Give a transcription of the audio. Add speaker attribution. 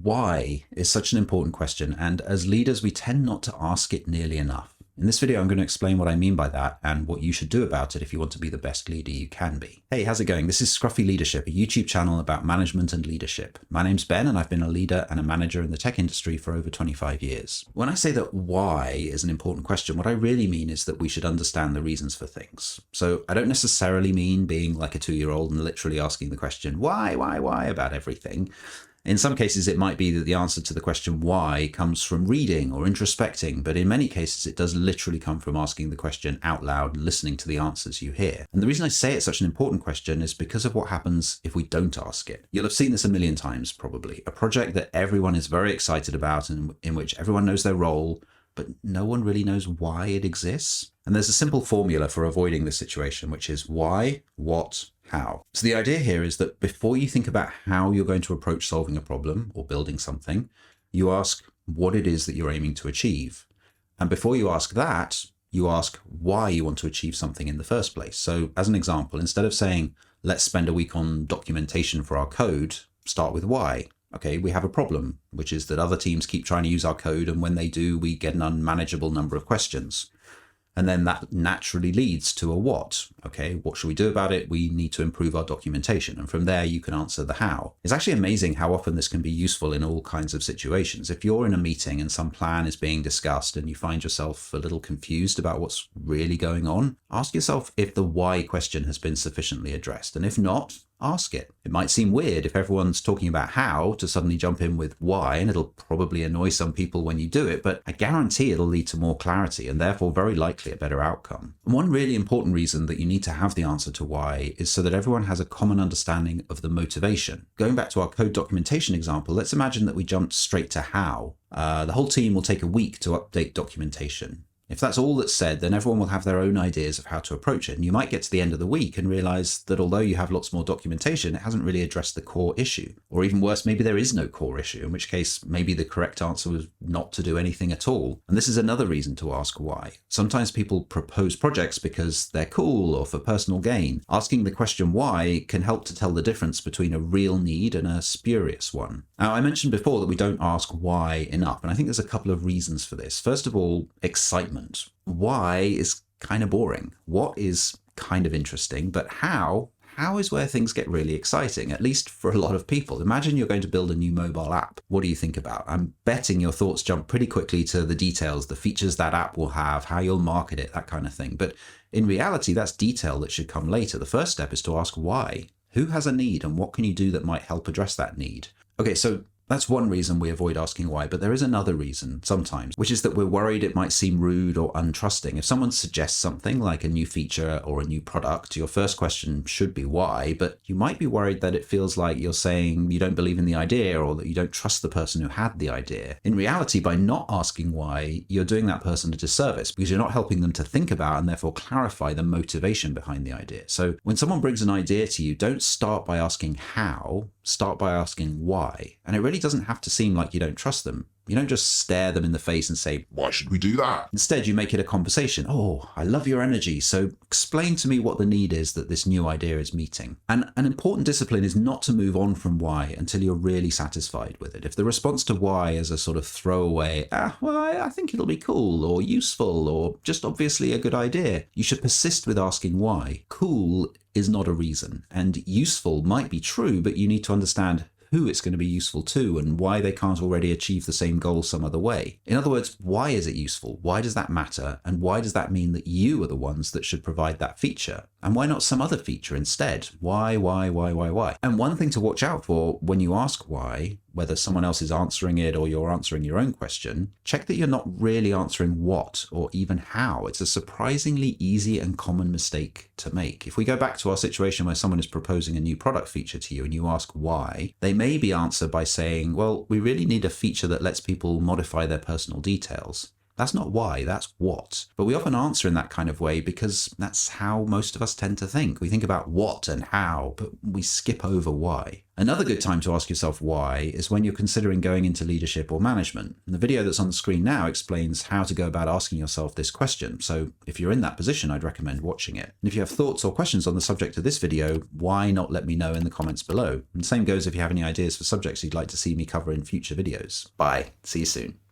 Speaker 1: Why is such an important question, and as leaders, we tend not to ask it nearly enough. In this video, I'm going to explain what I mean by that and what you should do about it if you want to be the best leader you can be. Hey, how's it going? This is Scruffy Leadership, a YouTube channel about management and leadership. My name's Ben, and I've been a leader and a manager in the tech industry for over 25 years. When I say that why is an important question, what I really mean is that we should understand the reasons for things. So I don't necessarily mean being like a 2-year-old and literally asking the question, why about everything. In some cases, it might be that the answer to the question why comes from reading or introspecting, but in many cases, it does literally come from asking the question out loud and listening to the answers you hear. And the reason I say it's such an important question is because of what happens if we don't ask it. You'll have seen this a million times, probably. A project that everyone is very excited about and in which everyone knows their role, but no one really knows why it exists. And there's a simple formula for avoiding this situation, which is why, what, how. So the idea here is that before you think about how you're going to approach solving a problem or building something, you ask what it is that you're aiming to achieve. And before you ask that, you ask why you want to achieve something in the first place. So as an example, instead of saying, let's spend a week on documentation for our code, start with why. Okay, we have a problem, which is that other teams keep trying to use our code, and when they do, we get an unmanageable number of questions. And then that naturally leads to a what. Okay, what should we do about it? We need to improve our documentation. And from there, you can answer the how. It's actually amazing how often this can be useful in all kinds of situations. If you're in a meeting and some plan is being discussed and you find yourself a little confused about what's really going on, ask yourself if the why question has been sufficiently addressed. And if not, ask it. It might seem weird if everyone's talking about how to suddenly jump in with why, and it'll probably annoy some people when you do it, but I guarantee it'll lead to more clarity and therefore very likely a better outcome. And one really important reason that you need to have the answer to why is so that everyone has a common understanding of the motivation. Going back to our code documentation example, let's imagine that we jumped straight to how. The whole team will take a week to update documentation. If that's all that's said, then everyone will have their own ideas of how to approach it. And you might get to the end of the week and realize that although you have lots more documentation, it hasn't really addressed the core issue. Or even worse, maybe there is no core issue, in which case maybe the correct answer was not to do anything at all. And this is another reason to ask why. Sometimes people propose projects because they're cool or for personal gain. Asking the question why can help to tell the difference between a real need and a spurious one. Now, I mentioned before that we don't ask why enough, and I think there's a couple of reasons for this. First of all, excitement. Why is kind of boring. What is kind of interesting, but how is where things get really exciting, at least for a lot of people. Imagine you're going to build a new mobile app. What do you think about? I'm betting your thoughts jump pretty quickly to the details, the features that app will have, how you'll market it, that kind of thing. But in reality, that's detail that should come later. The first step is to ask why. Who has a need and what can you do that might help address that need? Okay, so that's one reason we avoid asking why, but there is another reason sometimes, which is that we're worried it might seem rude or untrusting. If someone suggests something like a new feature or a new product, your first question should be why, but you might be worried that it feels like you're saying you don't believe in the idea or that you don't trust the person who had the idea. In reality, by not asking why, you're doing that person a disservice because you're not helping them to think about and therefore clarify the motivation behind the idea. So when someone brings an idea to you, don't start by asking how, start by asking why. And it really doesn't have to seem like you don't trust them. You don't just stare them in the face and say, why should we do that? Instead, you make it a conversation. Oh, I love your energy. So explain to me what the need is that this new idea is meeting. And an important discipline is not to move on from why until you're really satisfied with it. If the response to why is a sort of throwaway, I think it'll be cool or useful or just obviously a good idea, you should persist with asking why. Cool is not a reason, and useful might be true, but you need to understand who it's going to be useful to and why they can't already achieve the same goal some other way. In other words, why is it useful? Why does that matter? And why does that mean that you are the ones that should provide that feature? And why not some other feature instead? Why? And one thing to watch out for when you ask why, whether someone else is answering it or you're answering your own question, check that you're not really answering what or even how. It's a surprisingly easy and common mistake to make. If we go back to our situation where someone is proposing a new product feature to you and you ask why, they maybe answer by saying, well, we really need a feature that lets people modify their personal details. That's not why, that's what. But we often answer in that kind of way because that's how most of us tend to think. We think about what and how, but we skip over why. Another good time to ask yourself why is when you're considering going into leadership or management. And the video that's on the screen now explains how to go about asking yourself this question. So if you're in that position, I'd recommend watching it. And if you have thoughts or questions on the subject of this video, why not let me know in the comments below? And the same goes if you have any ideas for subjects you'd like to see me cover in future videos. Bye. See you soon.